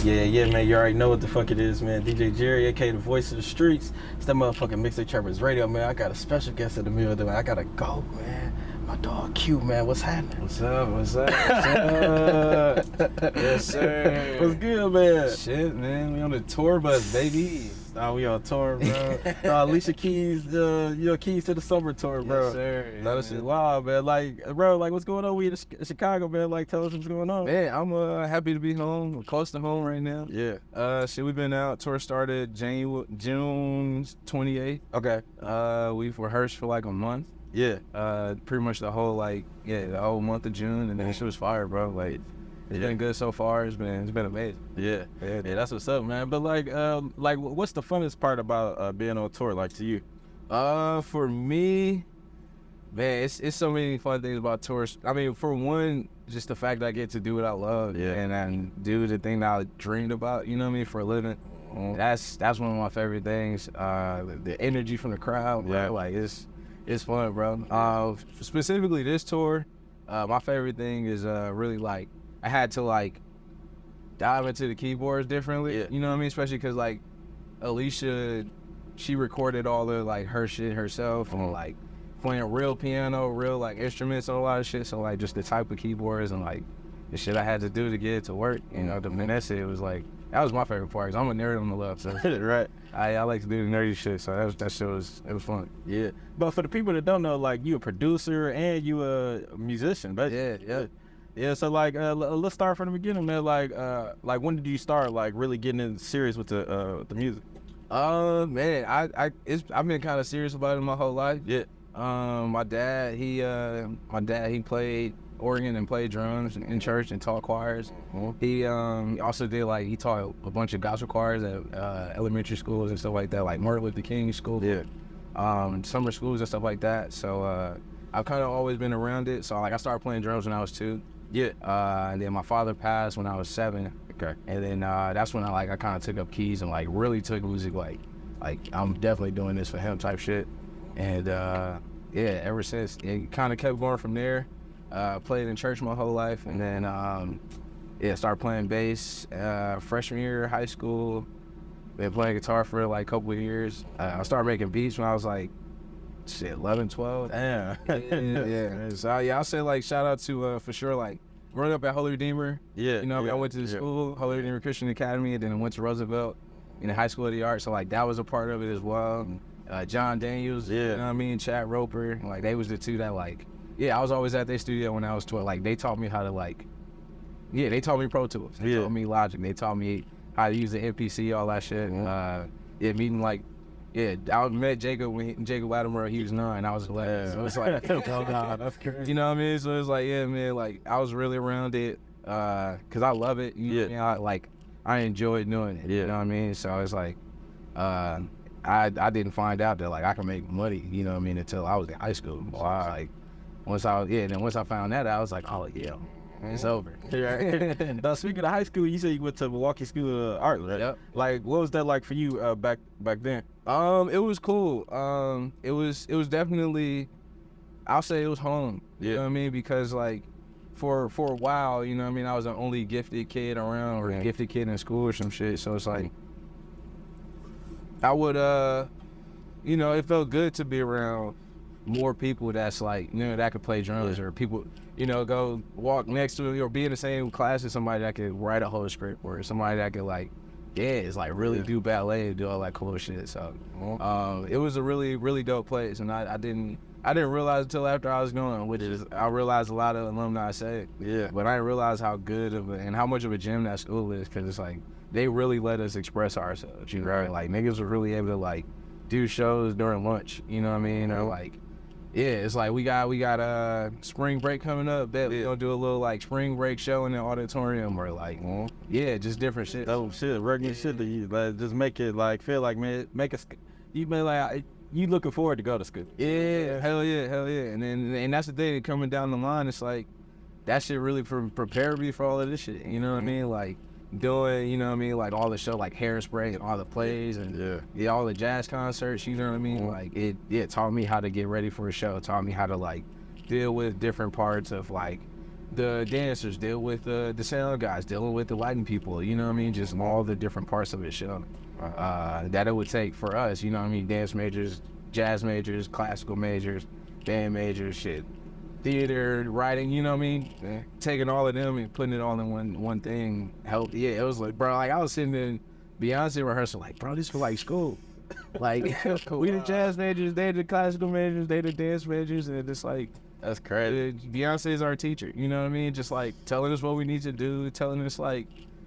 Yeah, man, you already know what the fuck it is, man. DJ Jerry, aka the voice of the streets. It's that motherfucking Mixtape Trappers Radio, man. I got a special guest in the middle of the I gotta go, man. My dog Q, man. What's happening? What's up? What's up? What's up? Yes, sir. What's good, man? Shit, man. We on the tour bus, baby. Oh, we on tour, bro. Alicia keys, keys to the summer tour, bro. Yes, sir. That shit wild, man. Like, bro, like, what's going on? We in Chicago, man. Like, tell us what's going on. Man, I'm happy to be home. We're close to home right now. Yeah. Shit, we've been out. Tour started June 28th. Okay. We've rehearsed for like a month. Yeah. Pretty much the whole the whole month of June, and then shit was fire, bro. Like, it's been good so far. It's been amazing. Yeah, that's what's up, man. But like, what's the funnest part about being on tour, like, to you? For me, man, it's so many fun things about tours. I mean, for one, just the fact that I get to do what I love, and do the thing that I dreamed about. You know what I mean, for a living. That's one of my favorite things. The energy from the crowd, bro, like it's fun, bro. Specifically this tour, my favorite thing is really like I had to like dive into the keyboards differently. Yeah. You know what I mean? Especially because like Alicia, she recorded all the like her shit herself and like playing real piano, real like instruments and a lot of shit. So like just the type of keyboards and like the shit I had to do to get it to work. You know, the Vanessa, it was like that was my favorite part. Cause I'm a nerd on the left, so Right. I like to do the nerdy shit. So that shit was fun. Yeah. But for the people that don't know, like, you a producer and you a musician, basically. Yeah, so like, let's start from the beginning, man. Like when did you start like really getting in serious with the music? Man, I've been kind of serious about it my whole life. Yeah. My dad, he played organ and played drums in church and taught choirs. He also did he taught a bunch of gospel choirs at elementary schools and stuff like that, like Martin Luther King School. Yeah. Summer schools and stuff like that. So I've kind of always been around it. So like I started playing drums when I was 2. Yeah. And then my father passed when I was 7. Okay. And then that's when I kind of took up keys and like really took music like I'm definitely doing this for him type shit. And ever since it kind of kept going from there. Played in church my whole life, and then started playing bass freshman year of high school. Been playing guitar for like a couple of years. I started making beats when I was like 11, 12. Damn. Yeah. So I'll say like shout out to for sure like growing up at Holy Redeemer. Yeah. You know, I went to the school, Holy Redeemer Christian Academy, and then I went to Roosevelt in the High School of the Arts. So like that was a part of it as well. John Daniels, you know what I mean, Chad Roper, like they was the two that like. Yeah, I was always at their studio when I was 12. Like, they taught me how to, they taught me Pro Tools. They taught me Logic. They taught me how to use the MPC, all that shit. I met Jacob when Jacob Latimer, he was 9, I was 11. So it's like, that's crazy. You know what I mean? So it's like, yeah, man, like, I was really around it because I love it. You know what I mean? I enjoy doing it. You know what I mean? So it's like, I didn't find out that, like, I can make money, you know what I mean, until I was in high school. Wow. Like, once I found that out, I was like, oh yeah, it's over. Now, speaking of high school, you said you went to Milwaukee School of Art, right? Yep. Like, what was that like for you back then? It was cool. It was definitely, I'll say it was home. You know what I mean? Because like, for a while, you know what I mean, I was the only gifted kid around or gifted kid in school or some shit. So it's like, I would, it felt good to be around more people that's like, that could play drums or people, go walk next to or be in the same class as somebody that could write a whole script or somebody that could really do ballet and do all that cool shit. So it was a really, really dope place, and I didn't realize until after I was going, which is I realized a lot of alumni say, but I didn't realize how good of and how much of a gym that school is, because it's like they really let us express ourselves. Like niggas were really able to like do shows during lunch. You know what I mean? Or like. Yeah, it's like we got spring break coming up. Bet we gonna do a little like spring break show in the auditorium or like just different shit. Oh shit, regular shit to you. Like just make it like feel like, man, you may like you looking forward to go to school. Yeah, hell yeah. And that's the thing coming down the line. It's like that shit really prepared me for all of this shit. You know what I mean? Like doing, like all the show, like Hairspray and all the plays and all the jazz concerts, you know what I mean? Like it taught me how to get ready for a show. It taught me how to like deal with different parts of like the dancers, deal with the sound guys, dealing with the lighting people, you know what I mean? Just all the different parts of it, shit. That it would take for us, you know what I mean? Dance majors, jazz majors, classical majors, band majors, shit. Theater, writing, you know what I mean? Yeah. Taking all of them and putting it all in one thing helped. Yeah, it was like, bro, like I was sitting in Beyonce rehearsal, like, bro, this was like school. Like, we the jazz majors, they the classical majors, they the dance majors, and it's like, that's crazy. Beyonce is our teacher, you know what I mean? Just like telling us what we need to do, telling us like,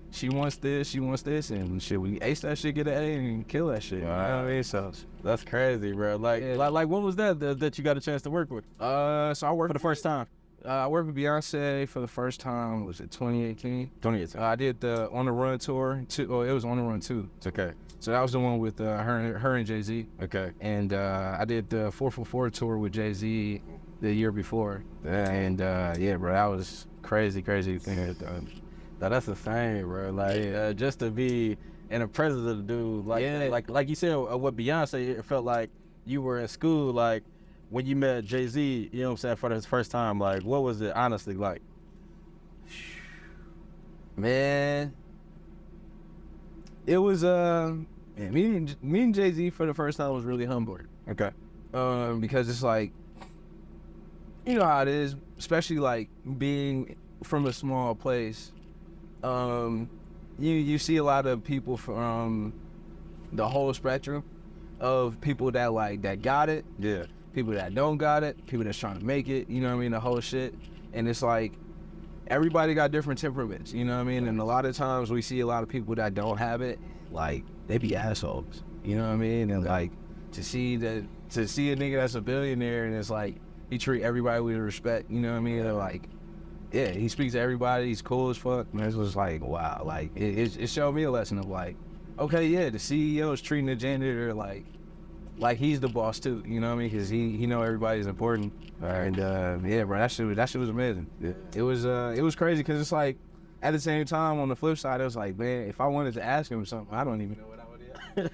she wants this, and shit, we ace that shit, get an A, and kill that shit. You know what I mean? So that's crazy, bro. Like, yeah. like what was that you got a chance to work with? So I worked for the first time. I worked with Beyonce for the first time. Was it 2018? 2018. I did the On the Run tour. It was On the Run 2. It's okay. So that was the one with her and Jay-Z. Okay. And I did the 444 tour with Jay-Z the year before. And yeah, bro, that was crazy thing. That's insane, bro. Like, just to be in the presence of the dude, like you said, with Beyonce, it felt like you were in school, like, when you met Jay-Z, you know what I'm saying, for the first time, like, what was it honestly like? Man, it was, me and Jay-Z for the first time was really humbling. Okay. Because it's like, you know how it is, especially like being from a small place. You see a lot of people from the whole spectrum of people that got it. Yeah. People that don't got it, people that's trying to make it, you know what I mean, the whole shit. And it's like, everybody got different temperaments, you know what I mean? And a lot of times we see a lot of people that don't have it, like, they be assholes, you know what I mean? And like, to see a nigga that's a billionaire and it's like, he treat everybody with respect, you know what I mean? They're like, yeah, he speaks to everybody, he's cool as fuck. And it was like, wow, like, it showed me a lesson of like, okay, yeah, the CEO is treating the janitor like he's the boss too, you know what I mean? Because he know everybody's important. And yeah, bro, that shit was amazing. Yeah. It was crazy because it's like, at the same time, on the flip side, it was like, man, if I wanted to ask him something, I don't even know what I would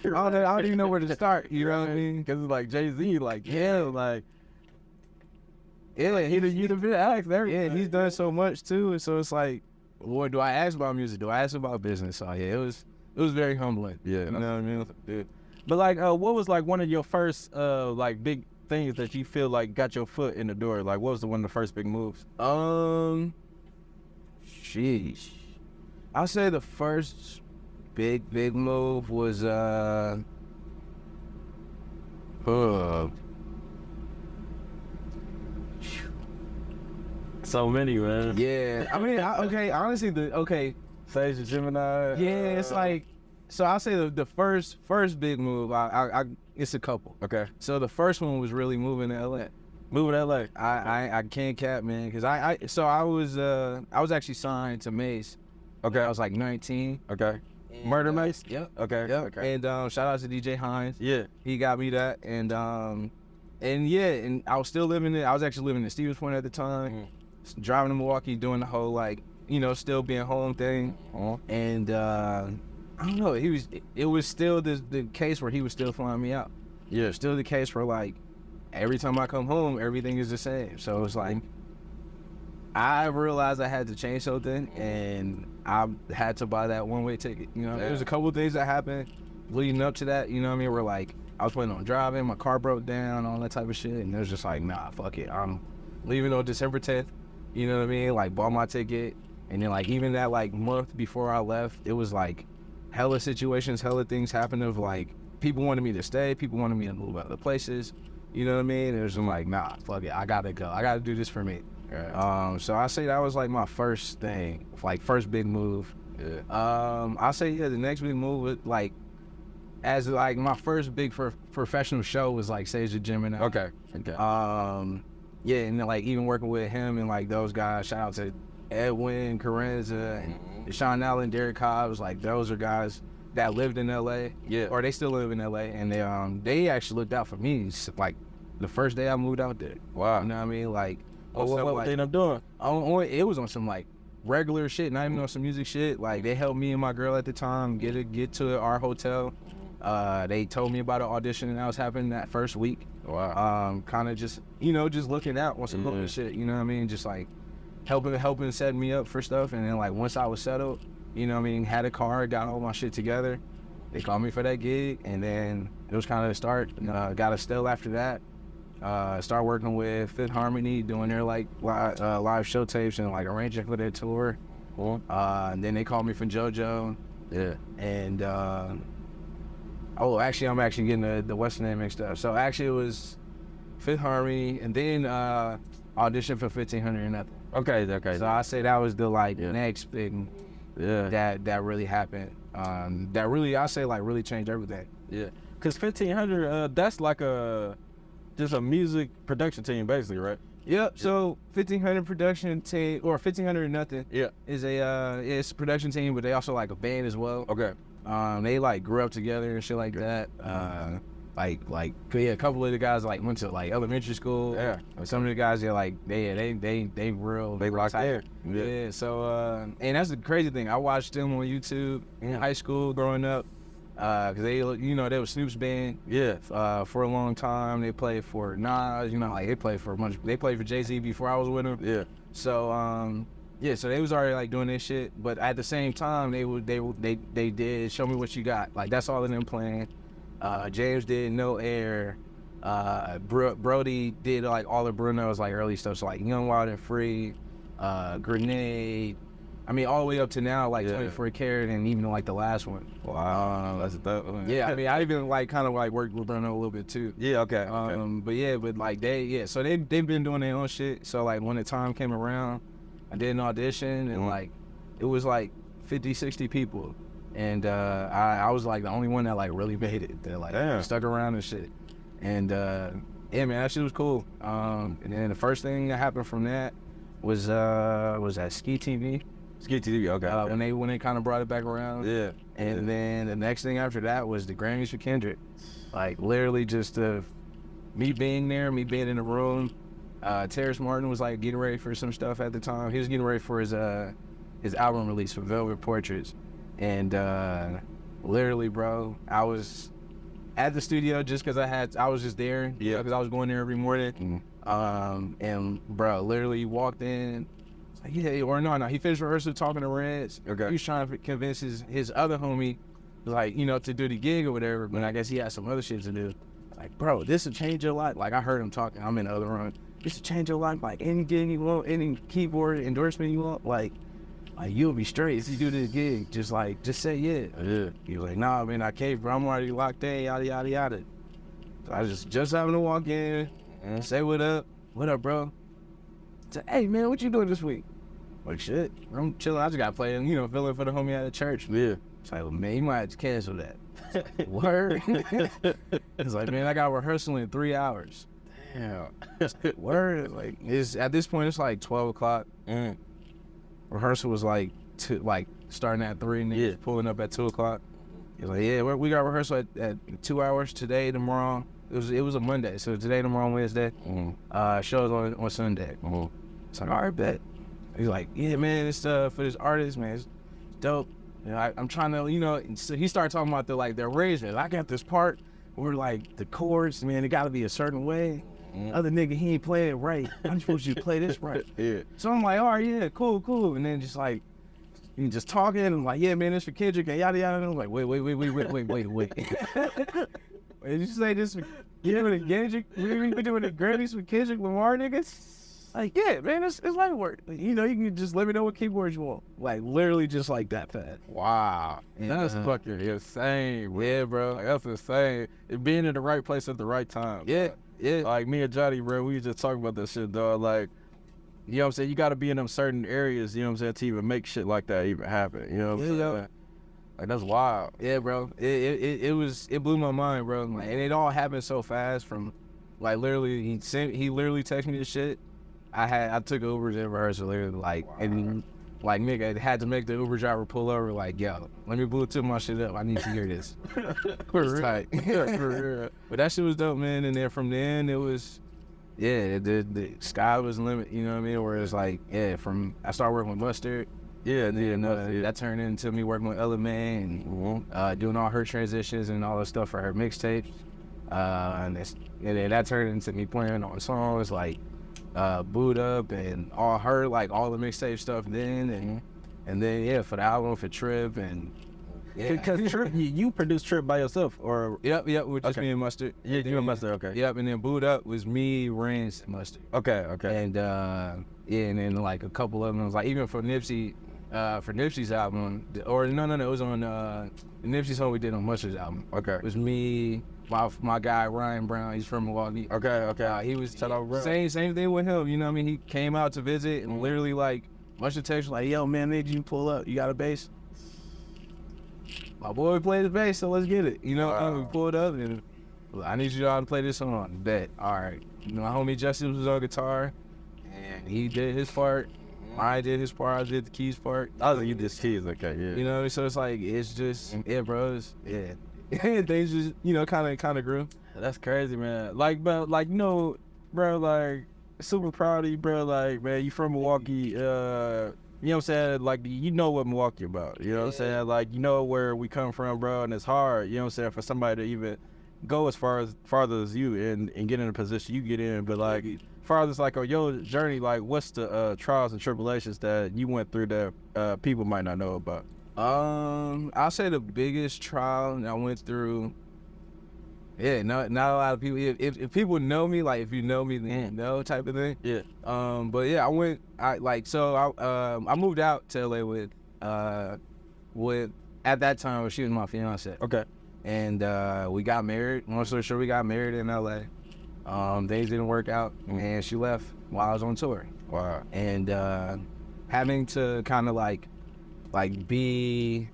do. I don't even know where to start, you know what I mean? Because it's like Jay-Z, like, yeah, like, yeah, he the been asked everything. Yeah, he's done so much too, and so it's like, what do I ask about music? Do I ask about business? So yeah, it was very humbling. Yeah, you know what I mean? Yeah. But like, what was like one of your first like big things that you feel like got your foot in the door? Like, what was one of the first big moves? Sheesh. I'll say the first big move was so many, man. Yeah, I mean, honestly, Sage the Gemini. Yeah, it's like, so I'll say the first big move. I it's a couple. Okay. So the first one was really moving to LA. Moving to LA. I can't cap, man, because I was actually signed to Mace. Okay. I was like 19. Okay. And, Murder Mace. Yep. Okay. Yep. Okay. And shout out to DJ Hines. Yeah. He got me that, and yeah, and I was still living it. I was actually living in Stevens Point at the time, driving to Milwaukee, doing the whole like, you know, still being home thing. And I don't know. It was still the case where he was still flying me out. Yeah. Still the case where like, every time I come home, everything is the same. So it's like, I realized I had to change something, and I had to buy that one-way ticket. You know, there's a couple of things that happened leading up to that. You know what I mean? Where like, I was planning on driving, my car broke down, all that type of shit, and it was just like, nah, fuck it. I'm leaving on December 10th. You know what I mean? Like, bought my ticket, and then like even that like month before I left, it was like hella situations, hella things happened of like, people wanted me to stay, people wanted me to move other places. You know what I mean? It was like, nah, fuck it, I gotta go. I gotta do this for me. Right. So I say that was like my first thing, like first big move. Yeah. I say the next big move was like, as like my first big professional show was like Sage the Gemini. Okay. Yeah, and then, like even working with him and like those guys. Shout out to Edwin, Carenza, and Sean Allen, Derek Cobbs. Like those are guys that lived in LA. Yeah. Or they still live in LA, and they actually looked out for me. Like the first day I moved out there. Wow. You know what I mean? Like. What they end up doing? It was on some like regular shit, not even on some music shit. Like they helped me and my girl at the time get to our hotel. They told me about an audition that was happening that first week. Wow. Kind of just, you know, just looking out on some little shit. You know what I mean? Just like helping set me up for stuff. And then like once I was settled, you know what I mean, had a car, got all my shit together, they called me for that gig, and then it was kind of the start. Got a still after that. Started working with Fifth Harmony, doing their like live show tapes and like arranging for their tour. Cool. And then they called me from JoJo. Yeah. And actually, I'm actually getting the Western name mixed up. So actually, it was Fifth Harmony, and then audition for 1500 and nothing. Okay. So I say that was the like next big that really happened. That really, I say, like really changed everything. Yeah. Cause 1500, that's like just a music production team, basically, right? Yep. So 1500 production team, or 1500 and nothing. Yeah. Is it's a production team, but they also like a band as well. Okay. They like grew up together and shit like that. A couple of the guys like went to like elementary school. Yeah. Some of the guys they real. They locked there. Yeah. So and that's the crazy thing. I watched them on YouTube in high school growing up. Cause they were Snoop's band. Yeah. For a long time. They played for Nas. Like they played for Jay-Z before I was with them. Yeah. So so they was already like doing this shit, but at the same time they did Show Me What You Got. Like that's all of them playing. James did No Air. Brody did like all of Bruno's like early stuff, so like Young, Wild and Free, Grenade. I mean, all the way up to now, like 24 Karat, and even like the last one. Wow, that's a dope one. Yeah, I mean, I even like kind of like worked with Bruno a little bit too. Yeah, okay. But like so they've been doing their own shit. So like when the time came around, I did an audition, and like it was like 50, 60 people, and I was like the only one that like really made it. That like stuck around and shit. And man, that shit was cool. And then the first thing that happened from that was at Ski TV. Ski TV, okay. When they kind of brought it back around. Yeah. And then the next thing after that was the Grammys for Kendrick. Like literally just me being there, me being in the room. Terrace Martin was like getting ready for some stuff at the time. He was getting ready for his album release for Velvet Portraits. And literally, bro, I was at the studio just because I was just there. Yeah. Because I was going there every morning. And bro, literally he walked in. Like, he finished rehearsal talking to Reds. Okay. He was trying to convince his other homie, like, to do the gig or whatever, but I guess he had some other shit to do. Like, bro, this will change your life. Like, I heard him talking. I'm in the other room. This will change your life. Like, any gig you want, any keyboard endorsement you want, like you'll be straight if you do this gig. Just say yeah. Yeah. He was like, nah, man, I can't, bro. I'm already locked in, yada, yada, yada. So I was just having to walk in, say what up, bro? Say, hey, man, what you doing this week? Like, shit, I'm chilling. I just got playing, filling for the homie at the church. Yeah. It's like, well, man, you might have to cancel that. Word. It's like, man, I got rehearsal in 3 hours. Damn. Word. Like, at this point, it's like 12 o'clock. Rehearsal was like starting at 3 and then pulling up at 2 o'clock. He's like, yeah, we got rehearsal at 2 hours today, tomorrow. It was a Monday, so today, tomorrow, Wednesday. Shows on Sunday. It's like, all right, bet. He's like, yeah, man, it's for this artist, man, it's dope. I'm trying to, so he started talking about the arrangement. I got this part where like the chords, man, it got to be a certain way. Other nigga, he ain't playing it right. I'm supposed to play this right. Yeah. So I'm like, all right, yeah, cool. And then just like, you just talking, and I'm like, yeah, man, this for Kendrick and yada yada. And I'm like, wait. Did you say this? Yeah, with Kendrick, we been doing the Grammys with Kendrick Lamar, niggas. Like, yeah, man, it's light work. Like, you can just let me know what keyboards you want. Like, literally just like that fast. Wow. And that's fucking insane, bro. Yeah, bro. Like, that's insane. It being in the right place at the right time. Yeah, bro. yeah. Like, me and Johnny, bro, we was just talking about that shit, dog. Like, you know what I'm saying? You got to be in them certain areas, you know what I'm saying, to even make shit like that even happen. You know what I'm saying? Like, that's wild. Yeah, bro. It blew my mind, bro. Like, and it all happened so fast from, like, literally, he literally texted me this shit. I took Ubers in rehearsal, literally, like, and like, nigga, I had to make the Uber driver pull over, like, yo, let me Bluetooth my shit up. I need to hear this. It's tight. But that shit was dope, man. And then from then, it was, the sky was the limit, you know what I mean? Where it's like, I started working with Mustard. That turned into me working with Ella May and doing all her transitions and all the stuff for her mixtapes. And then that turned into me playing on songs like Boot Up and all her, like, all the mixtape stuff then, and then, yeah, for the album, for Trip, and, yeah. Because Trip, you produced Trip by yourself, or? Yep, with just me and Mustard. Yeah, you and Mustard, okay. Yep, and then Boot Up was me, Rance, and Mustard. Okay. And, yeah, and then, like, a couple of them was, like, even for Nipsey, for Nipsey's album, or no, it was on the Nipsey song we did on Mustard's album. Okay. It was me, my guy Ryan Brown, he's from Milwaukee. Okay. He was Shout out Brown. same thing with him, you know what I mean? He came out to visit and literally like Mustard text like, yo man, I need you to pull up. You got a bass? My boy plays the bass, so let's get it. You know, we pulled up and I need you all to play this song. Bet. All right. You know, my homie Justin was on guitar and he did his part. I did his part, I did the keys part. You did keys, okay, yeah. You know, so it's like, it's just, yeah, bro, things just, you know, kind of grew. That's crazy, man. Like, but, like, you know, bro, like, super proud of you, bro. Like, man, you from Milwaukee, you know what I'm saying? Like, you know what Milwaukee about, you know what I'm saying? Like, you know where we come from, bro, and it's hard, you know what I'm saying, for somebody to even go as farther as you and get in a position you get in, but, like, farthest, like, on your journey, like, what's the trials and tribulations that you went through that people might not know about? I'll say the biggest trial that I went through, not a lot of people, if people know me, like, if you know me, then you know, type of thing. Yeah. But yeah, I moved out to LA with, at that time, she was my fiance. Okay. And we got married. Long story short, we got married in LA. Things didn't work out, and she left while I was on tour. Wow. And having to kind of like be,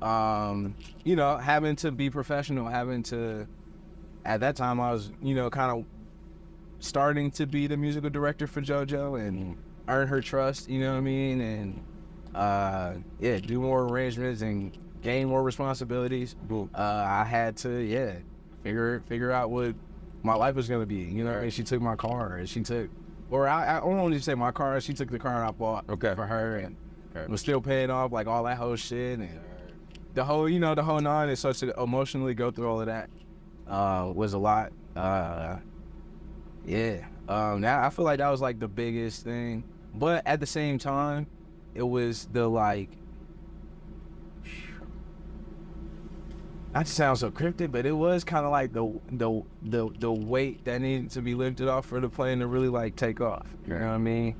you know, having to be professional, at that time I was, you know, kind of starting to be the musical director for JoJo and earn her trust, you know what I mean? And do more arrangements and gain more responsibilities. I had to, figure out what my life was gonna be, you know what I mean? She took my car, and I don't want to say my car, she took the car I bought for her, and was still paying off, like, all that whole shit, and the whole nine, and so to emotionally go through all of that was a lot. Now I feel like that was, like, the biggest thing, but at the same time, it was the, like, not to sound so cryptic, but it was kind of like the weight that needed to be lifted off for the plane to really, like, take off. You know what I mean?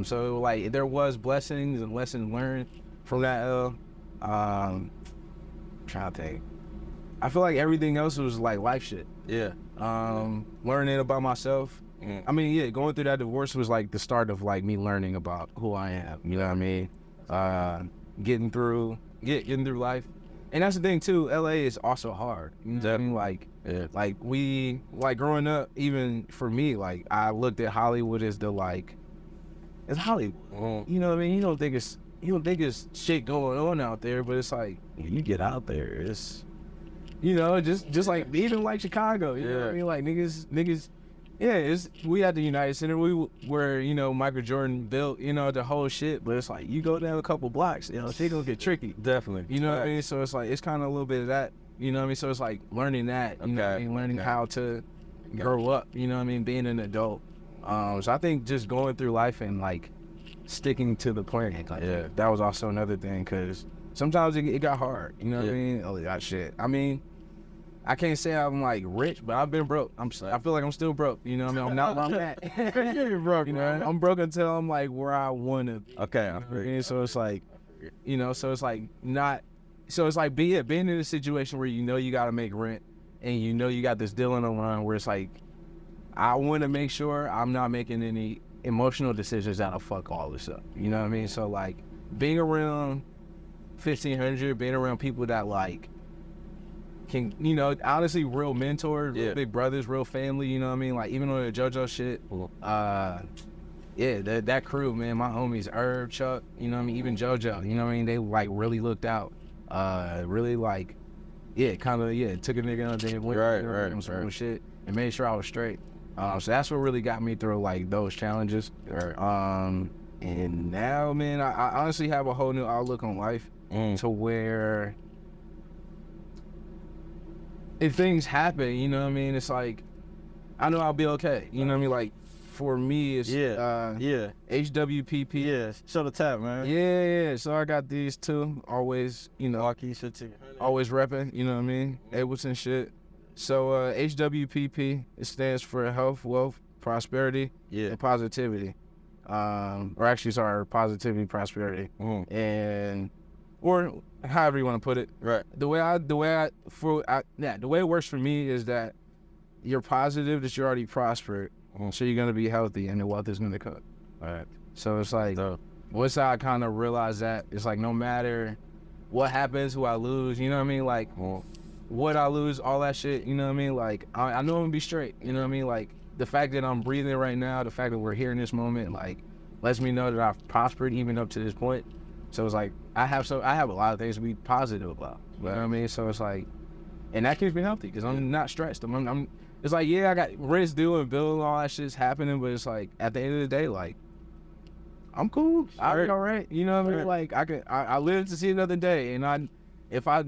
So, like, there was blessings and lessons learned from that L. Trying to think. I feel like everything else was, like, life shit. Yeah. Learning about myself. I mean, going through that divorce was, like, the start of, like, me learning about who I am. You know what I mean? Getting through life. And that's the thing too, LA is also hard. You know what I mean? Like growing up, even for me, like, I looked at Hollywood as it's Hollywood. You know what I mean? You don't think it's shit going on out there, but it's like, you get out there, it's, you know, just like, even like Chicago, you know what I mean? Like, niggas, we at the United Center, where, you know, Michael Jordan built, you know, the whole shit, but it's like, you go down a couple blocks, you know, shit gonna get tricky. Definitely. You know what I mean? So it's like, it's kind of a little bit of that, you know what I mean? So it's like learning that, you know what I mean? Learning how to grow up, you know what I mean? Being an adult. So I think just going through life and, like, sticking to the plan, like, that was also another thing, because sometimes it got hard, you know what I mean? Oh, that shit. I mean, I can't say I'm, like, rich, but I've been broke. I feel like I'm still broke. You know what I mean? I'm not where I'm at. You're broke, you know. I'm broke until I'm, like, where I want to be. Okay. And so it's like, you know, so it's like being in a situation where, you know, you got to make rent, and you know you got this deal on the line where it's like, I want to make sure I'm not making any emotional decisions that'll fuck all this up. You know what I mean? So, like, being around 1,500, being around people that, like, can, you know, honestly, real mentors, real big brothers, real family, you know what I mean? Like, even on the JoJo shit, that crew, man, my homies, Herb, Chuck, you know what I mean? Even JoJo, you know what I mean? They, like, really looked out, really, like, took a nigga on there, went some shit, and made sure I was straight. So that's what really got me through, like, those challenges. And now, man, I honestly have a whole new outlook on life to where, if things happen, you know what I mean, it's like, I know I'll be okay, you know what I mean? Like, for me is HWPP. Yeah, show the tap, man. Yeah. So I got these two. Always, Milwaukee shit too. Always repping, you know what I mean? Ableton shit. So HWPP, it stands for health, wealth, prosperity, and positivity. Positivity, prosperity, or however you want to put it. Right. The way it works for me is that you're positive that you're already prospered, so you're gonna be healthy, and the wealth is gonna come. All right. So it's like, what's how I kind of realize that it's like no matter what happens, who I lose, you know what I mean? Like, what I lose, all that shit, you know what I mean? Like, I know I'm gonna be straight, you know what I mean? Like, the fact that I'm breathing right now, the fact that we're here in this moment, like, lets me know that I've prospered even up to this point. So it's like, I have a lot of things to be positive about, you know what I mean? So it's like, and that keeps me healthy, because I'm not stressed. It's like, yeah, I got rent due and bill and all that shit's happening, but it's like, at the end of the day, like, I'm cool. I'll be all right. You know what I mean? Like, I live to see another day, and if I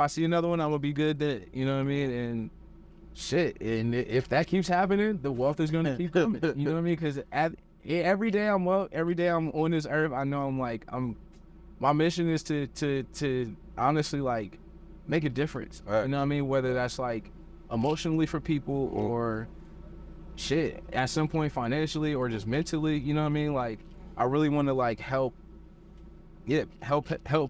see another one, I'm gonna be good then. You know what I mean? And shit, and if that keeps happening, the wealth is gonna keep coming. You know what I mean? Because every day I'm on this earth, I know my mission is to honestly, like, make a difference. Right. You know what I mean? Whether that's like emotionally for people or shit, at some point financially or just mentally, you know what I mean? Like, I really want to, like, help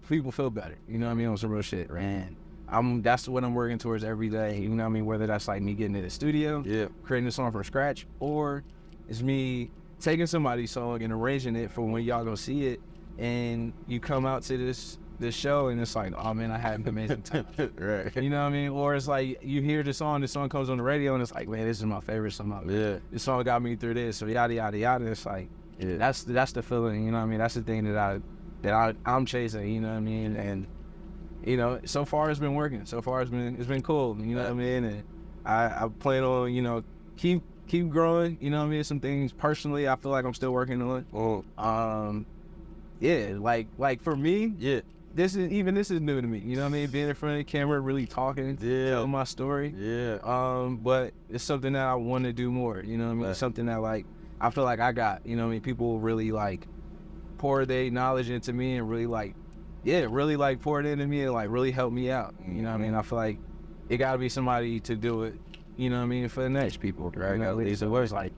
people feel better. You know what I mean? On some real shit, right? And that's what I'm working towards every day. You know what I mean? Whether that's like me getting in the studio, creating a song from scratch, or it's me taking somebody's song and arranging it for when y'all gonna see it, and you come out to this show and it's like, oh man, I had an amazing time. Right. You know what I mean? Or it's like you hear the song comes on the radio and it's like, man, this is my favorite song. This song got me through this, or yada yada yada. It's like, that's the feeling. You know what I mean? That's the thing that I'm chasing. You know what I mean? And so far it's been working. So far it's been cool. You know what I mean? And I plan on keep growing. You know what I mean? Some things personally I feel like I'm still working on. Like for me, this is new to me. You know what I mean? Being in front of the camera, really talking, telling my story. But it's something that I want to do more. You know what I mean? Right. Something that, like, I feel like I got. You know what I mean? People really, like, pour their knowledge into me and really, like, really, like, pour it into me and, like, really help me out. You know what I mean? I feel like it got to be somebody to do it. You know what I mean? For the next people, right? You know, at least it was like,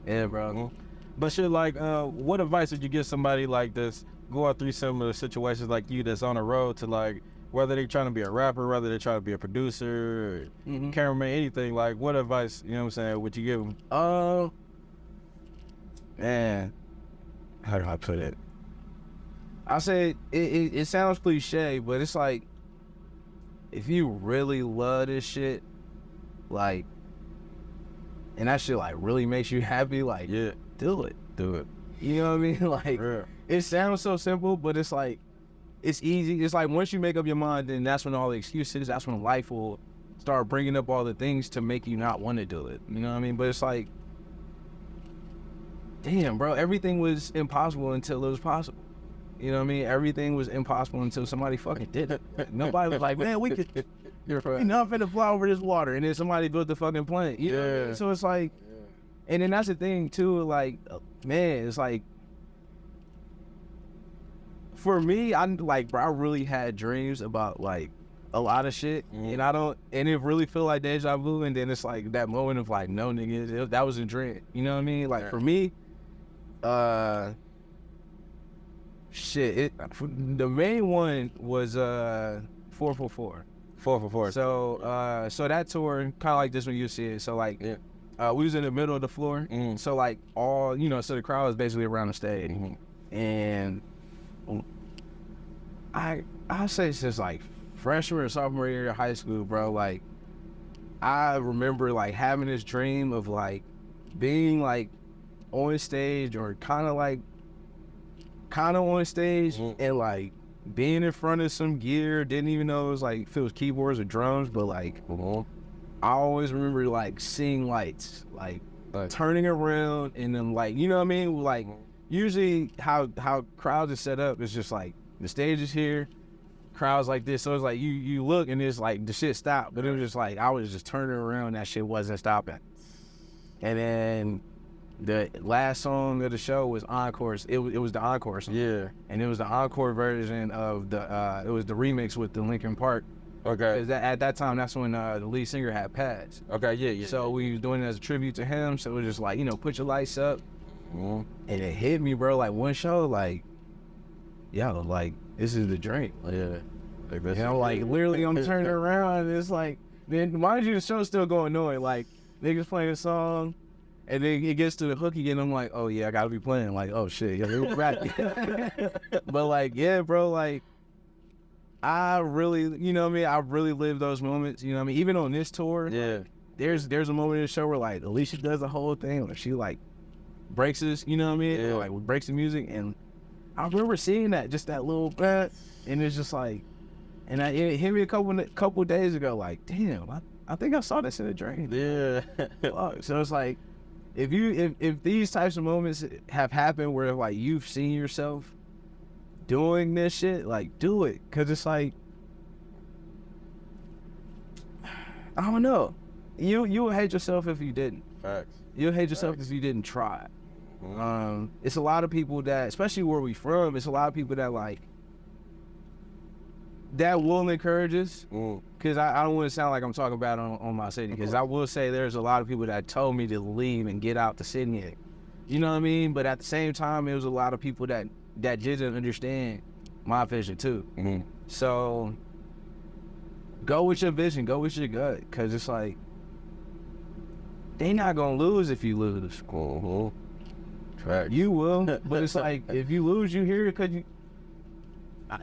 bro. But shit, like, what advice would you give somebody like this going through similar situations like you that's on the road to, like, whether they're trying to be a rapper, whether they're trying to be a producer, or cameraman, anything, like, what advice, you know what I'm saying, would you give them? Man, how do I put it? I say it sounds cliche, but it's like, if you really love this shit, like, and that shit, like, really makes you happy, like, do it. You know what I mean? Like, it sounds so simple, but it's like, it's easy. It's like, once you make up your mind, then that's when all the excuses, that's when life will start bringing up all the things to make you not want to do it. You know what I mean? But it's like, damn, bro, everything was impossible until it was possible. You know what I mean? Everything was impossible until somebody fucking did it. Nobody was like, man, we could, I'm finna fly over this water. And then somebody built the fucking plane. You know what I mean? So it's like, and then that's the thing too, like, man, it's like, for me, I really had dreams about, like, a lot of shit, and it really feel like deja vu, and then it's like that moment of, like, no, nigga, that was a dream. You know what I mean? Like, for me, the main one was 444. 444. So that tour, kind of like this one you see it. So, like, we was in the middle of the floor, so, like, all, so the crowd was basically around the stage, and I say since, like, freshman or sophomore year of high school, bro, like, I remember, like, having this dream of, like, being, like, on stage, or kind of on stage, and, like, being in front of some gear. Didn't even know it was, like, if it was keyboards or drums, but, like, I always remember, like, seeing lights, like, turning around, and then, like, you know what I mean? Like, usually how crowds are set up is just, like, the stage is here, crowds like this, so it's like you look and it's like the shit stopped, but it was just like I was just turning around, that shit wasn't stopping. And then the last song of the show was encore. It was the encore song. Yeah. And it was the encore version of it was the remix with the Linkin Park. Okay. At that time, that's when the lead singer had passed. Okay, yeah. So we was doing it as a tribute to him. So it was just like, put your lights up. Mm-hmm. And it hit me, bro. Like one show, like, yo, like, this is the drink. Yeah. Like literally I'm turning around and it's like, man, mind you, the show's still going on. Like, niggas playing a song. And then it gets to the hook again. I'm like, oh yeah, I gotta be playing. Like, oh shit, yeah, it was rapping. But like, yeah, bro, like, I really, I really lived those moments. Even on this tour, yeah, there's a moment in the show where like Alicia does the whole thing, where she like breaks us, Yeah. like breaks the music, and I remember seeing that, just that little bit, and it's just like, and it hit me a couple days ago, like, damn, I think I saw this in a dream. Yeah. Fuck. So it's like, if these types of moments have happened where like you've seen yourself doing this shit, like do it, cause it's like, I don't know, you would hate yourself if you didn't. Facts. You'll hate yourself if you didn't try. It's a lot of people that, especially where we from, it's a lot of people that like that will encourage us. Because I don't want to sound like I'm talking about on my city, because I will say there's a lot of people that told me to leave and get out the city. You know what I mean? But at the same time, there was a lot of people that didn't understand my vision too. So go with your vision, go with your gut, because it's like, they not going to lose if you lose. Facts. You will, but it's like, if you lose, you hear it because you...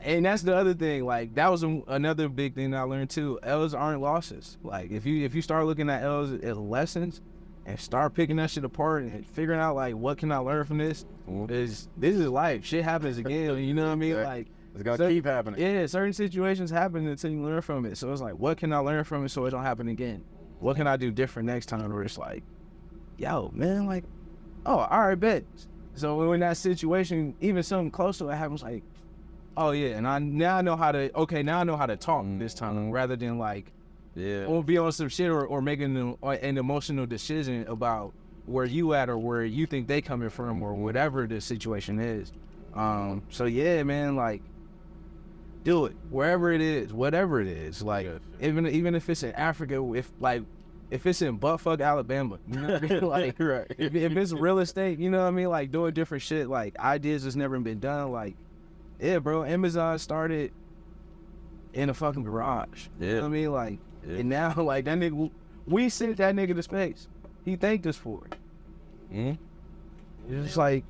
And that's the other thing, like, that was another big thing that I learned too. L's aren't losses. Like, if you start looking at L's as lessons and start picking that shit apart and figuring out, like, what can I learn from this? This is life. Shit happens again, you know what I mean? Like, it's gonna keep happening. Yeah, certain situations happen until you learn from it. So it's like, what can I learn from it so it don't happen again? What can I do different next time? Where it's like, yo, man, like, oh, all right, bet. So in that situation, even something close to it happens, like, oh yeah, and now I know how to talk this time, rather than like, or be on some shit or making an emotional decision about where you at or where you think they coming from or whatever the situation is. So yeah, man, like, do it wherever it is, whatever it is. Like, even if it's in Africa, if it's in buttfuck Alabama, you know what I mean? Like, right. if it's real estate, you know what I mean? Like, doing different shit, like ideas that's never been done. Like, yeah, bro, Amazon started in a fucking garage. Yeah. You know what I mean? Like, and now, like, that nigga, we sent that nigga to space. He thanked us for it. It's just like,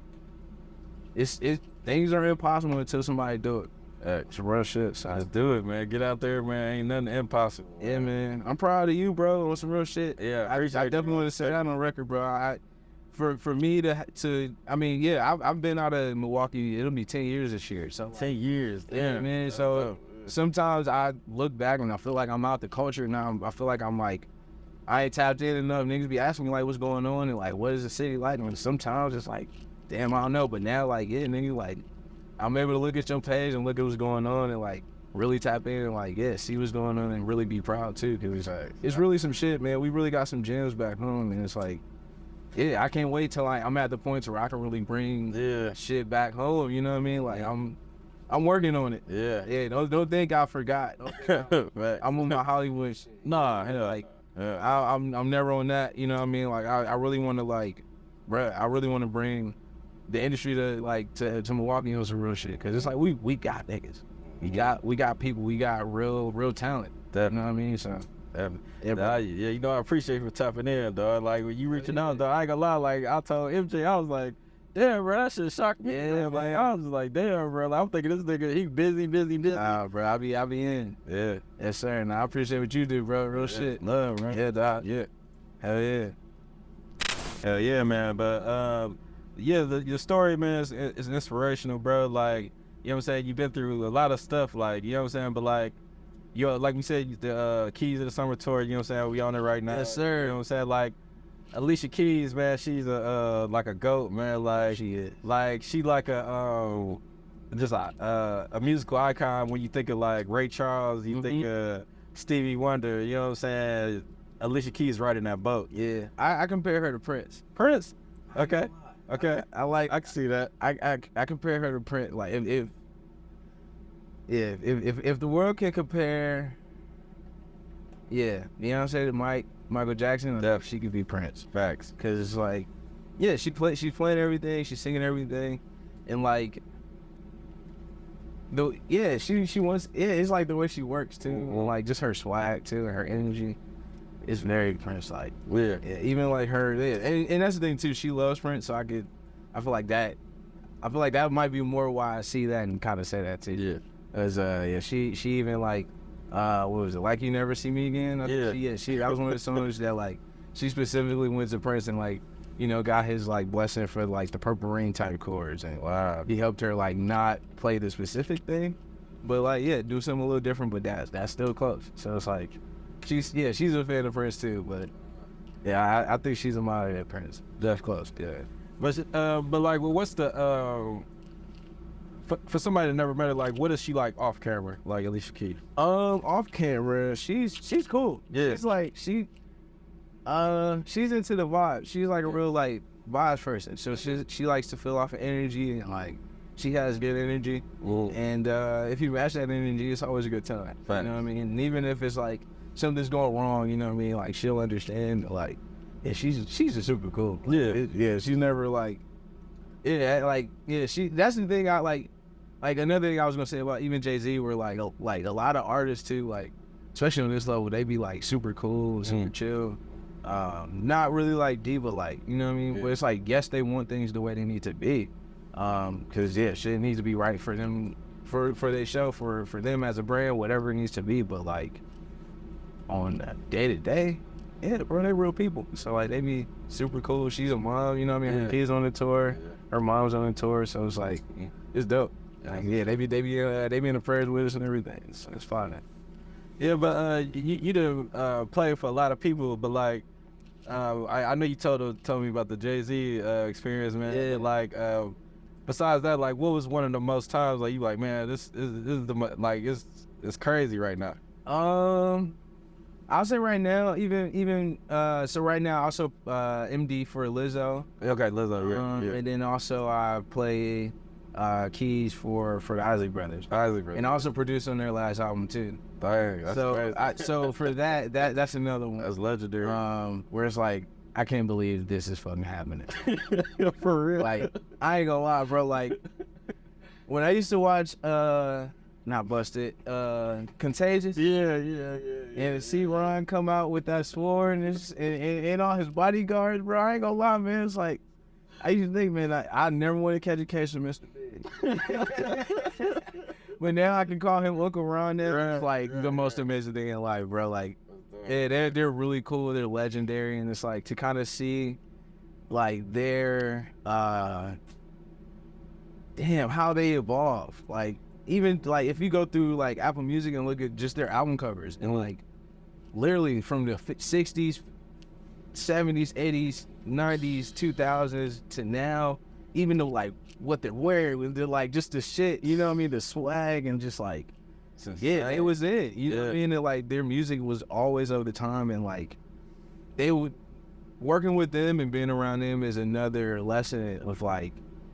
it's things are impossible until somebody do it. It's real shit, so. Let's do it, man. Get out there, man. Ain't nothing impossible. Yeah, man. I'm proud of you, bro, on some real shit. Yeah, I definitely want to say that on record, bro. For me to I mean, yeah, I've been out of Milwaukee. It'll be 10 years this year. So 10 years. Yeah, man. So sometimes I look back and I feel like I'm out the culture now. I feel like I'm like, I ain't tapped in enough. Niggas be asking me like, what's going on and like, what is the city like? And sometimes it's like, damn, I don't know. But now, like, yeah, nigga, like, I'm able to look at your page and look at what's going on and like really tap in and like, yeah, see what's going on and really be proud too, because it's really some shit, man. We really got some gems back home, and it's like, yeah, I can't wait till I'm at the point where I can really bring shit back home. You know what I mean? Like, I'm working on it. Yeah. Don't think I forgot. Right. I'm on my Hollywood shit. Nah, Like, I'm never on that. You know what I mean? Like, I really want to like, bruh, I really want to bring the industry to Milwaukee on some real shit, because it's like we got niggas, we got people, we got real talent. You know what I mean? So yeah, you know, I appreciate you for tapping in, dog. Like, when you reaching out, dog, I ain't gonna lie. Like, I told MJ, I was like, damn, bro, that shit shocked me. Yeah, like, I was just like, damn, bro. Like, I'm thinking this nigga, he busy. Nah, bro, I be in. Yeah. Yes, sir. And I appreciate what you do, bro. Real shit. Love, bro. Yeah, dog. Yeah. Hell yeah. Hell yeah, man. But yeah, your story, man, is inspirational, bro. Like, you know what I'm saying? You've been through a lot of stuff, like, you know what I'm saying? But like, you know, like we said, the Keys of the Summer tour, you know what I'm saying? We on it right now. Yes, sir. You know what I'm saying? Like, Alicia Keys, man, she's like a goat, man. Like, She is. Like, she like a just a musical icon. When you think of like Ray Charles, you think of Stevie Wonder. You know what I'm saying? Alicia Keys right in that boat. Yeah. I compare her to Prince. Prince. Okay. I can see that. I compare her to Prince. Like if the world can compare, Beyonce to Michael Jackson, she could be Prince. Facts. Cause it's like, she's playing everything, she's singing everything, and like, she wants. It's like the way she works too, like just her swag too, and her energy. It's very Prince-like. Yeah. Even like her, and that's the thing too. She loves Prince, so I feel like that might be more why I see that and kind of say that too. Yeah. Cause she even like, what was it? Like You Never See Me Again. She that was one of the songs that like she specifically went to Prince and like, got his like blessing for like the Purple Rain type chords, and he helped her like not play the specific thing, but like do something a little different, but that's still close. So it's like she's a fan of Prince too, but I think she's a modern at Prince. That's close. Yeah. But like, well, what's the for somebody that never met her, like, what is she like off camera, like Alicia Keys? Off camera, she's cool. Yeah. It's like she's into the vibe. She's like a real like vibes person. So she likes to feel off of energy, and like she has good energy. And if you match that energy, it's always a good time. Right. You know what I mean? And even if it's like something's going wrong, you know what I mean? Like she'll understand. Like, she's just super cool. She's never like, she. That's the thing I like. Like another thing I was gonna say about even Jay-Z, where like a lot of artists too, like especially on this level, they be like super cool, super chill, not really like diva like, you know what I mean? But it's like, yes, they want things the way they need to be, cause shit needs to be right for them, for their show, for them as a brand, whatever it needs to be. But like on day to day, bro, they real people. So like they be super cool. She's a mom, you know what I mean? Her kids on the tour, her mom's on the tour, so it's like it's dope. Like, they be in the prayers with us and everything. So it's fun. Yeah, but you done played for a lot of people, but like I know you told me about the Jay-Z experience, man. Yeah. Like besides that, like what was one of the most times like you like, man, this is like it's crazy right now? I'll say right now, even so right now, also MD for Lizzo. Okay, Lizzo. Yeah. And then also I play keys for the Isley Brothers. And also produced on their last album too. Dang, that's crazy. So for that's another one. That's legendary. Where it's like, I can't believe this is fucking happening. For real. Like, I ain't gonna lie, bro. Like, when I used to watch not Busted, Contagious. Yeah. And see Ron come out with that sword and all his bodyguards, bro. I ain't gonna lie, man. It's like, I used to think, man, I never want to catch a case of Mr. Big. But now I can call him Uncle Ron. It's like the most amazing thing in life, bro. Like, they're really cool. They're legendary, and it's like to kind of see, like, their how they evolve. Like, even like if you go through like Apple Music and look at just their album covers, and like literally from the 60s, 70s, 80s, 90s, 2000s to now, even though like what they're wearing, they're like just the shit, you know what I mean? The swag and just like, it was it. You know what I mean? And like their music was always of the time, and like they would working with them and being around them is another lesson of like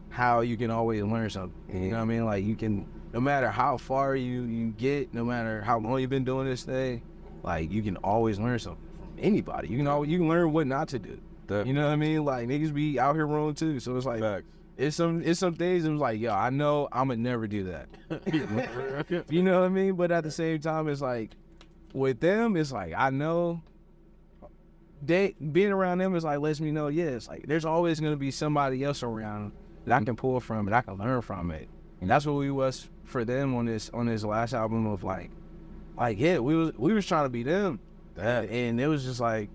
how you can always learn something. You know what I mean? Like you can, no matter how far you get, no matter how long you've been doing this thing, like you can always learn something from anybody. You can learn what not to do. You know what I mean? Like niggas be out here wrong too. So it's like it's some things that was like, yo, I know I'ma never do that. You know what I mean? But at the same time, it's like with them, it's like I know they being around them is like lets me know, it's like there's always gonna be somebody else around that I can pull from and I can learn from it. And that's what we was for them on this last album of like we was trying to be them. And it was just like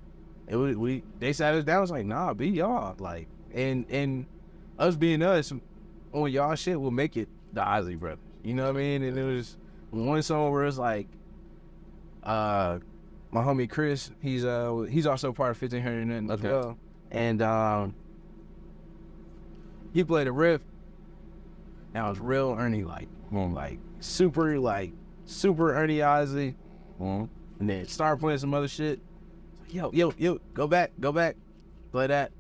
they sat us down, it was like, nah, be y'all. Like and us being us on y'all shit will make it the Isley Brothers. You know what I mean? And it was one song where it's like my homie Chris, he's also part of 1500 as well. And he played a riff. Now it's real Ernie like super Ernie Isley. And then start playing some other shit. Yo, go back, play that.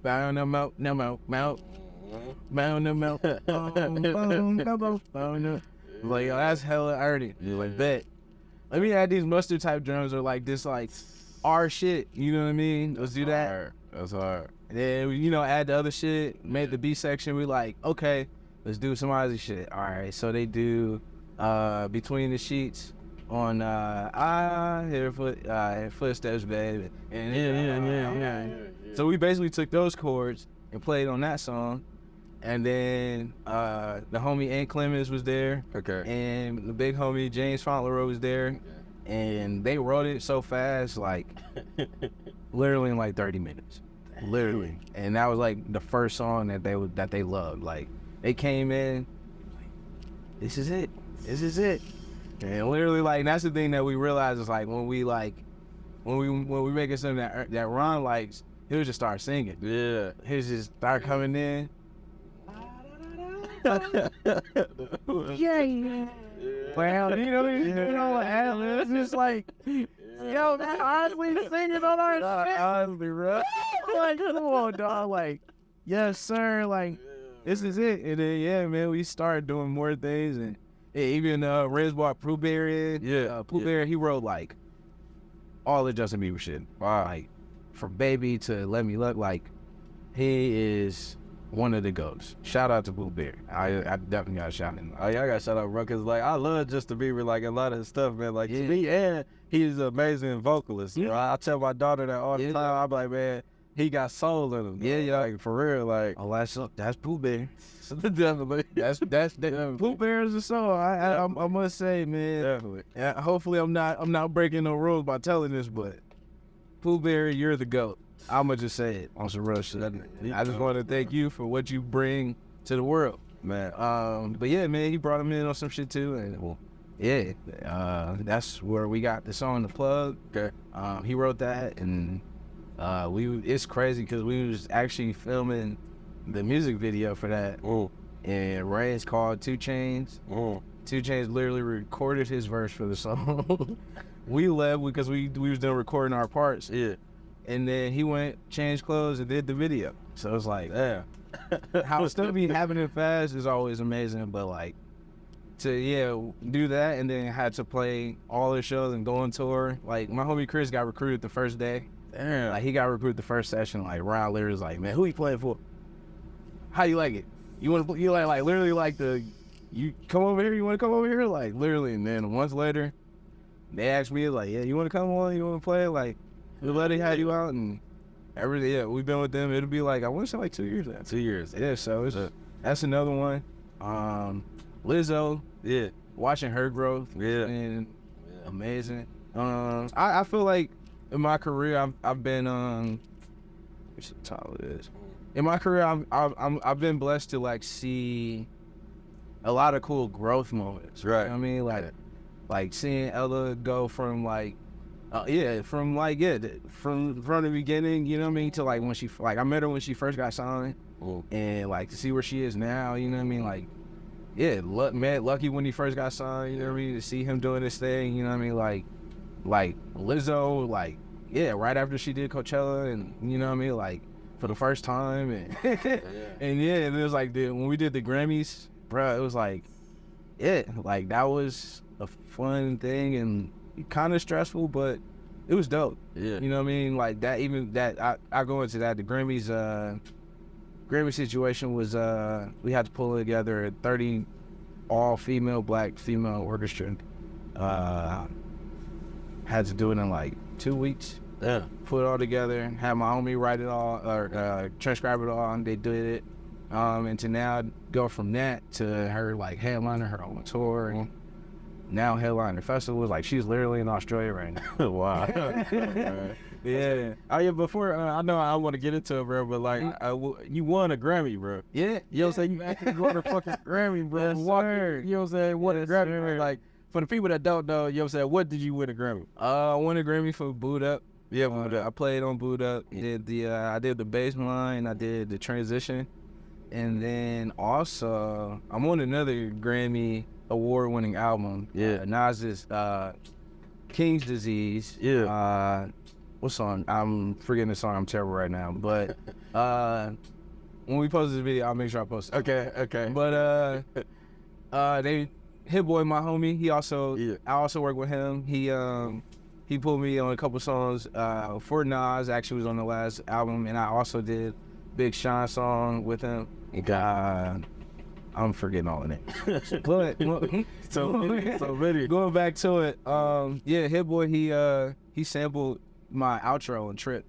bound them out, bound them out. Like, yo, that's hella early. Like, bet. Let me add these mustard type drums or like this, like, our shit. You know what I mean? Let's do that. That's hard. And then, you know, add the other shit, made the B section. We like, okay, let's do some Ozzy shit. All right, so they do Between the Sheets on I Hear Footsteps, Baby. And Yeah. So we basically took those chords and played on that song. And then the homie Ant Clemens was there. Okay. And the big homie James Fauntleroy was there. And they wrote it so fast, like literally in like 30 minutes. Literally. And that was like the first song that they loved. Like they came in, like, this is it. And literally, like, that's the thing that we realized is like when we making something that Ron likes, he'll just start singing. Yeah. He'll just start coming in. Yeah. Well, you know, it's just like, yo, man, honestly singing on our shit. Honestly, bro. Like, come on, dog. Like, yes, sir. Like, this is it. And then, yeah, man, we started doing more things. And even Rez brought Pooh Bear in. Yeah. Pooh Bear, he wrote, like, all the Justin Bieber shit. Wow. Like, from Baby to Let Me Look, like, he is one of the GOATs. Shout out to Pooh Bear. I definitely got to shout him. Oh yeah, I got to shout out, bro, because like I love Justin Bieber, like a lot of his stuff, man. Like to me, and he's an amazing vocalist. You know, I tell my daughter that all the time. I'm like, man, he got soul in him. Yeah, like for real, like. Oh, that's Pooh Bear. Definitely. That's Pooh Bear is a soul. I must say, man. Definitely. Yeah, hopefully I'm not breaking no rules by telling this, but Pooh Bear, you're the GOAT. I'ma just say it on some real shit. I just want to thank you for what you bring to the world, man. But yeah, man, he brought him in on some shit too, and that's where we got the song "The Plug." Okay. He wrote that, and it's crazy because we was actually filming the music video for that. Oh. And Ray's called 2 Chainz. Oh. 2 Chainz literally recorded his verse for the song. We left because we was done recording our parts. Yeah. And then he went, changed clothes, and did the video. So it's like, Yeah. how stuff be happening fast is always amazing. But like, to do that and then had to play all the shows and go on tour. Like my homie Chris got recruited the first day. Damn. Like he got recruited the first session. Like Ron literally was like, man, who you playing for? How you like it? You want to? You like literally like you come over here? You want to come over here? Like literally. And then once later, they asked me like, yeah, you want to come on? You want to play? Like. We'll let it have you out and everything. Yeah, we've been with them. It'll be like, I want to say like 2 years now. 2 years. Yeah, so that's another one. Lizzo. Yeah. Watching her growth. Yeah. And amazing. I feel like in my career, I've been, what's the title of this? In my career, I've been blessed to like see a lot of cool growth moments. Right. You know what I mean? Like seeing Ella go from like, from the beginning, you know what I mean, to like when she, like I met her when she first got signed, and like to see where she is now, you know what I mean, like, yeah, met Lucky when he first got signed, you know what I mean, to see him doing this thing, you know what I mean, like Lizzo, like, yeah, right after she did Coachella, and you know what I mean, like, for the first time, and and it was like, when we did the Grammys, bro, it was like, like that was a fun thing, and kind of stressful, but it was dope. Yeah. You know what I mean? Like that, even that, I go into that. The Grammys, Grammy situation was, we had to pull together a 30 all-female, black female orchestra. Had to do it in like 2 weeks. Yeah. Put it all together, had my homie write it all, or transcribe it all, and they did it. And to now go from that to her like headliner her own tour, and now headliner festivals. Like she's literally in Australia right now. Wow. Yeah. Oh yeah. Before I know I want to get into it, bro, but like you won a Grammy, bro. Yeah. You know what I'm saying? You actually won a fucking Grammy, bro. Yes, sir. You know what I'm saying? Won a Yes, Grammy. sir. Like for the people that don't know, you know what I'm saying? What did you win a Grammy? I won a Grammy for Boot Up. Yeah, Boot Up. I played on Boot Up. I did the bass line. I did the transition, and then also I'm on another Grammy award-winning album. Yeah. Nas's King's Disease. Yeah. What song? I'm forgetting the song. I'm terrible right now, but When we post this video, I'll make sure I post it. Okay. But Hit Boy, my homie, I also work with him. He put me on a couple songs. For Nas actually was on the last album, and I also did Big Sean song with him. I'm forgetting all the names. But so many. Going back to it, Hit Boy, he sampled my outro on Trip.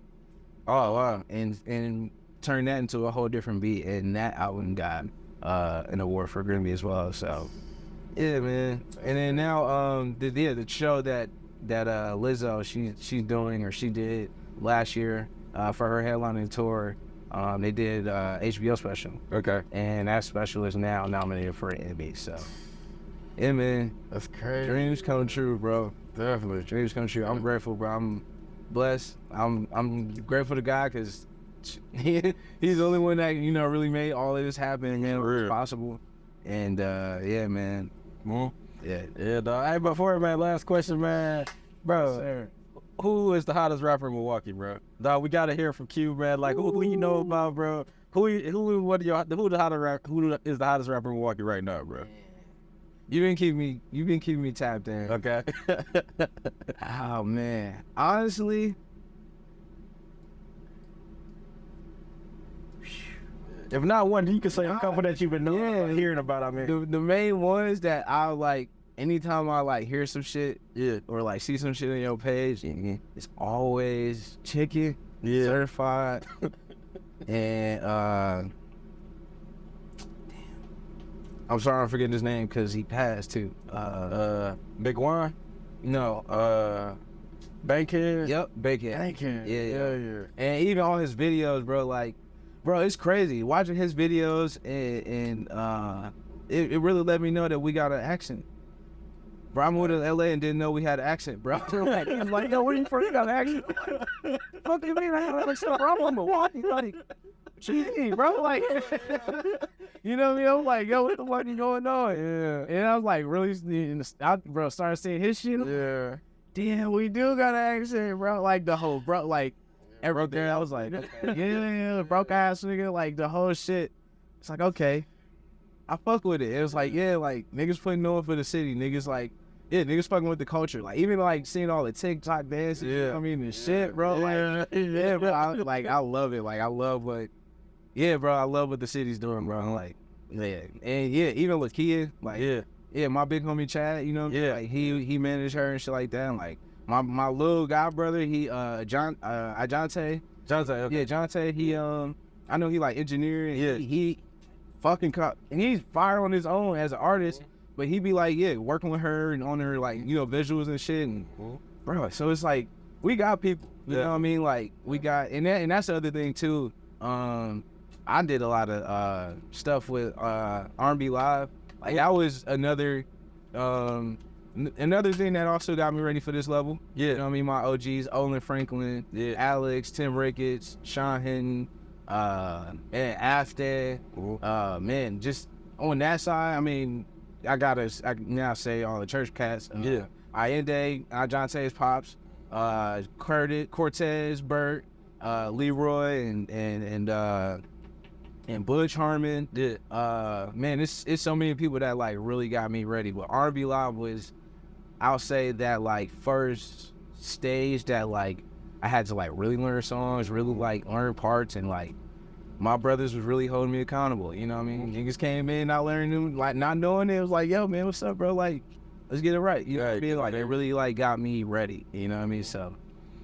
Oh wow. And turned that into a whole different beat, and that album got an award for Grammy as well. So yeah, man. And then now the show that Lizzo she's doing, or she did last year for her headlining tour, they did HBO special. Okay. And that special is now nominated for an Emmy. So yeah, man. That's crazy. Dreams come true, bro. Definitely. Dreams come true. I'm grateful, bro. I'm blessed. I'm grateful to God, because he's the only one that, really made all of this happen, man. It was possible. And yeah, man. Yeah, dog. Hey, before man, last question, man. Bro, sir. Who is the hottest rapper in Milwaukee, bro? Dog, we gotta hear from Q, man. Like, who you know about, bro? Who is the hottest rapper in Milwaukee right now, bro? You've been keeping me tapped in. Okay. Oh man, honestly, if not one, you can say a couple that you've been hearing about. I mean, the main ones that I like. Anytime I like hear some shit, or like see some shit on your page, it's always Chicken, Certified, and damn, I'm sorry I'm forgetting his name because he passed too. Big One? No, Bankhead? Yep, Bankhead. Bankhead. Yeah. And even all his videos, bro, it's crazy watching his videos, and it really let me know that we got an accent. Bro, I moved to LA and didn't know we had an accent, bro. He's like, yo, where you from? You got an accent? Fuck you mean? I have an accent, bro. I'm from Milwaukee. Like, gee, bro. Like, you know what I mean? I'm like, yo, what the fuck is going on? Yeah. And I was like, really, bro, started seeing his shit. Yeah. Damn, we do got an accent, bro. Like, the whole, bro, like, everything. I was like, yeah, broke ass nigga. Like, the whole shit. It's like, okay. I fuck with it. It was like, yeah, like, niggas putting on for the city. Niggas, like, yeah, niggas fucking with the culture. Like, even, like, seeing all the TikTok dances, you know what I mean, and shit, bro. Like, yeah, bro, I love it. Like, I love what the city's doing, bro. Like, yeah. And, yeah, even Lakia, like, yeah, my big homie Chad, you know, like, he managed her and shit like that. And, like, my little god brother, he, Jonte. Okay. Yeah, Jonte, he, I know he, like, engineering. Yeah. He fucking and he's fire on his own as an artist. But he be like, working with her and on her, like, visuals and shit. And, bro, so it's like, we got people, you know what I mean? Like, we got, and that's the other thing, too. I did a lot of stuff with R&B Live. Like, that was another thing that also got me ready for this level. Yeah. You know what I mean? My OGs, Olin Franklin, Alex, Tim Ricketts, Sean Hinton, and After. Man, just on that side, I mean, I now say all the church cats. Allende, Jonte's pops, Cortez, Burt, Leroy, and Butch Harmon. Man, it's so many people that like really got me ready. But R&B Live was, I'll say that like first stage that like I had to like really learn songs, really like learn parts, and like my brothers was really holding me accountable, you know what I mean? Niggas came in, not learning them, like not knowing it. It was like, yo, man, what's up, bro? Like, let's get it right. You know what I mean? Like, they really like got me ready, you know what I mean? So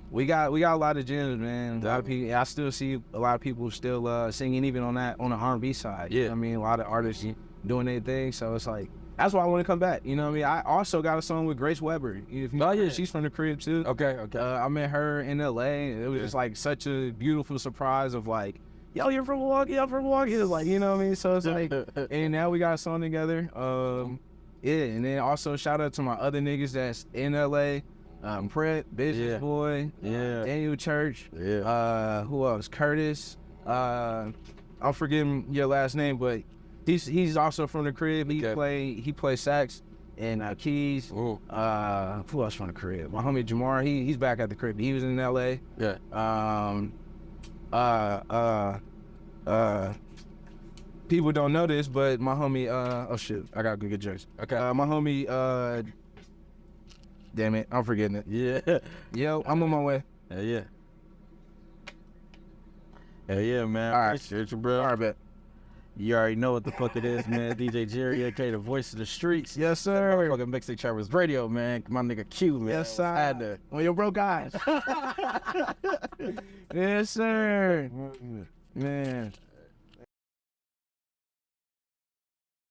we got a lot of gems, man. A lot of people, I still see a lot of people still singing even on the R&B side. You know what I mean? A lot of artists doing their thing. So it's like, that's why I want to come back. You know what I mean? I also got a song with Grace Weber. If you know, she's from the crib too. Okay. I met her in LA. And it was just like such a beautiful surprise of like, yo, you're from Milwaukee, I'm from Milwaukee. It's like, you know what I mean? So it's like, and now we got a song together. And then also shout out to my other niggas that's in LA. Pret, Business Boy, Daniel Church, who else? Curtis. I'm forgetting your last name, but he's also from the crib. He plays sax and keys. Who else from the crib? My homie Jamar, he's back at the crib. He was in LA. People don't know this, but my homie, oh shit, I got good jokes. Okay. My homie, damn it, I'm forgetting it. Yeah. Yo, I'm on my way. Hell yeah. Hell yeah, man. All right. Appreciate you, bro. All right, bet. You already know what the fuck it is, man. DJ Jerry, aka the voice of the streets. Yes, sir. Fucking Mixtape Travelers Radio, man. My nigga Q, man. Yes, sir. Had to. On your broke eyes. Yes, sir. Man.